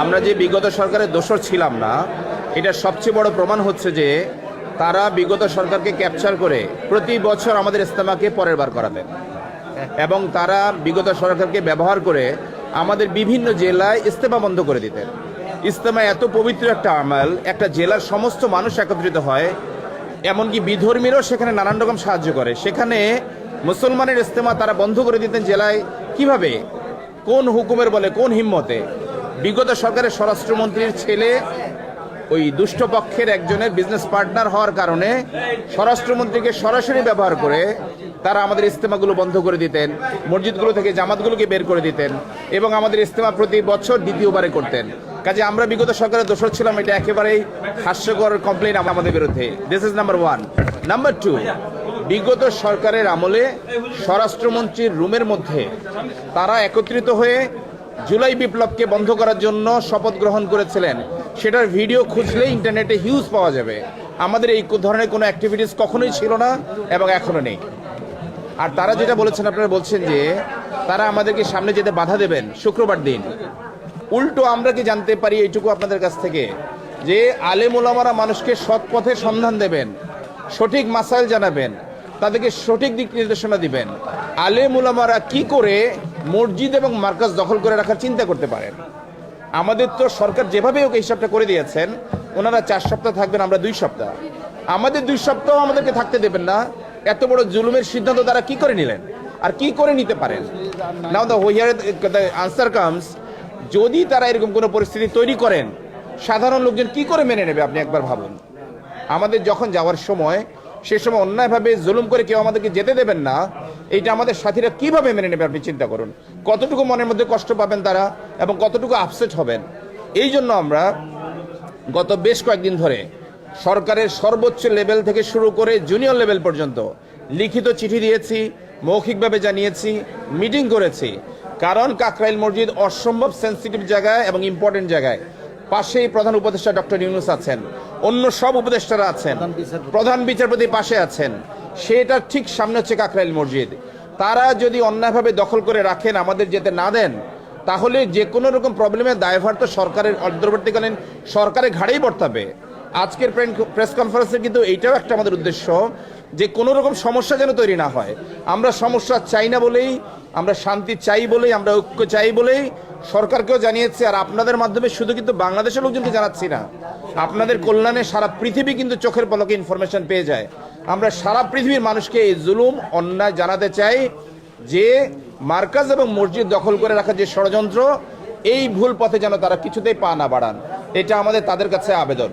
আমরা যে বিগত সরকারের দোষর ছিলাম না, এটা সবচেয়ে বড় প্রমাণ হচ্ছে যে তারা বিগত সরকারকে ক্যাপচার করে প্রতি বছর আমাদের ইজতেমাকে পরের বার করাতেন এবং তারা বিগত সরকারকে ব্যবহার করে আমাদের বিভিন্ন জেলায় ইজতেমা বন্ধ করে দিতেন। ইজতেমা এত পবিত্র একটা আমাল, একটা জেলার সমস্ত মানুষ একত্রিত হয়, এমনকি বিধর্মীরাও সেখানে নানান রকম সাহায্য করে। সেখানে মুসলমানের ইজতেমা তারা বন্ধ করে দিতেন জেলায়। কিভাবে, কোন হুকুমের বলে, কোন হিম্মতে? বিগত সরকারের স্বরাষ্ট্রমন্ত্রীর ছেলে ওই দুষ্ট পক্ষের একজনের বিজনেস পার্টনার হওয়ার কারণে স্বরাষ্ট্রমন্ত্রীকে সরাসরি ব্যবহার করে তারা আমাদের ইজতেমাগুলো বন্ধ করে দিতেন, মসজিদগুলো থেকে জামাতগুলোকে বের করে দিতেন এবং আমাদের ইজতেমা প্রতি বছর দ্বিতীয়বারে করতেন। কাজে আমরা বিগত সরকারের দোষর ছিলাম, এটা একেবারেই হাস্যকর কমপ্লেন আমাদের বিরুদ্ধে। This is number one. Number two, বিগত সরকারের আমলে স্বরাষ্ট্রমন্ত্রীর রুমের মধ্যে তারা একত্রিত হয়ে জুলাই বিপ্লবকে বন্ধ করার জন্য শপথ গ্রহণ করেছিলেন। সেটার ভিডিও খুঁজলে ইন্টারনেটে হিউজ পাওয়া যাবে। আমাদের এই ধরনের কোনো অ্যাক্টিভিটিস কখনোই ছিল না এবং এখনো নেই। আর তারা যেটা বলেছেন, আপনারা বলছেন যে তারা আমাদেরকে সামনে যেতে বাধা দেবেন শুক্রবার দিন। উল্টো আমরা কি জানতে পারি এইটুকু আপনাদের কাছ থেকে, যে আলেম ওলামারা মানুষকে সৎ পথের সন্ধান দেবেন, সঠিক মাসাইল জানাবেন, তাদেরকে সঠিক দিক নির্দেশনা দিবেন। আলেম ওলামারা কি করে মসজিদ এবং মার্কাজ দখল করে রাখার চিন্তা করতে পারেন? আমাদের তো সরকার যেভাবে ওকে হিসাবটা করে দিয়েছেন, ওনারা 4 সপ্তাহ থাকবেন, আমরা 2 সপ্তাহ। আমাদের 2 সপ্তাহ আমাদেরকে থাকতে দেবেন না। এত বড় জুলুমের সিদ্ধান্ত তারা কি করে নিলেন আর কি করে নিতে পারেন? নাও দ্য আনসার কামস, যদি তারা এরকম কোনো পরিস্থিতি তৈরি করেন, সাধারণ লোকজন কি করে মেনে নেবে? আপনি একবার ভাবুন। আমাদের যখন যাওয়ার সময়, সে সময় অন্যায়ভাবে জুলুম করে কেউ আমাদেরকে যেতে দেবেন না, এইটা আমাদের সাথীরা কিভাবে মেনে নেবে? আপনি চিন্তা করুন কতটুকু মনের মধ্যে কষ্ট পাবেন তারা এবং কতটুকু আপসেট হবেন। এই জন্য আমরা গত বেশ কয়েকদিন ধরে সরকারের সর্বোচ্চ লেভেল থেকে শুরু করে জুনিয়র লেভেল পর্যন্ত লিখিত চিঠি দিয়েছি, মৌখিকভাবে জানিয়েছি, মিটিং করেছি। কারণ কাকরাইল মসজিদ অসম্ভব সেন্সিটিভ জায়গায় এবং ইম্পর্টেন্ট জায়গায়। পাশেই প্রধান উপদেষ্টা ডক্টর ইউনূস আছেন, অন্য সব উপদেষ্টারা আছেন, প্রধান বিচারপতি পাশে আছেন। সেটা ঠিক সামনে হচ্ছে কাকরাইল মসজিদ। তারা যদি অন্যায়ভাবে দখল করে রাখেন, আমাদের যেতে না দেন, তাহলে যে কোনো রকম প্রবলেমের দায়ভার তো সরকারের অন্তর্বর্তীকালীন সরকারের ঘাড়েই বর্তাবে। আজকের প্রেস কনফারেন্সে কিন্তু এইটাও একটা আমাদের উদ্দেশ্য, যে কোনো রকম সমস্যা যেন তৈরি না হয়। আমরা সমস্যা চাই না বলেই, আমরা শান্তি চাই বলেই, আমরা ঐক্য চাই বলেই সরকারকেও জানিয়েছি। আর আপনাদের মাধ্যমে শুধু কিন্তু বাংলাদেশের লোকজনকে জানাচ্ছি না, আপনাদের কল্যাণে সারা পৃথিবী কিন্তু চোখের পলকে ইনফরমেশন পেয়ে যায়। আমরা সারা পৃথিবীর মানুষকে এই জুলুম, অন্যায় জানাতে চাই যে মার্কাজ এবং মসজিদ দখল করে রাখার যে ষড়যন্ত্র, এই ভুল পথে যেন তারা কিছুতেই পা না বাড়ান। এটা আমাদের তাদের কাছে আবেদন।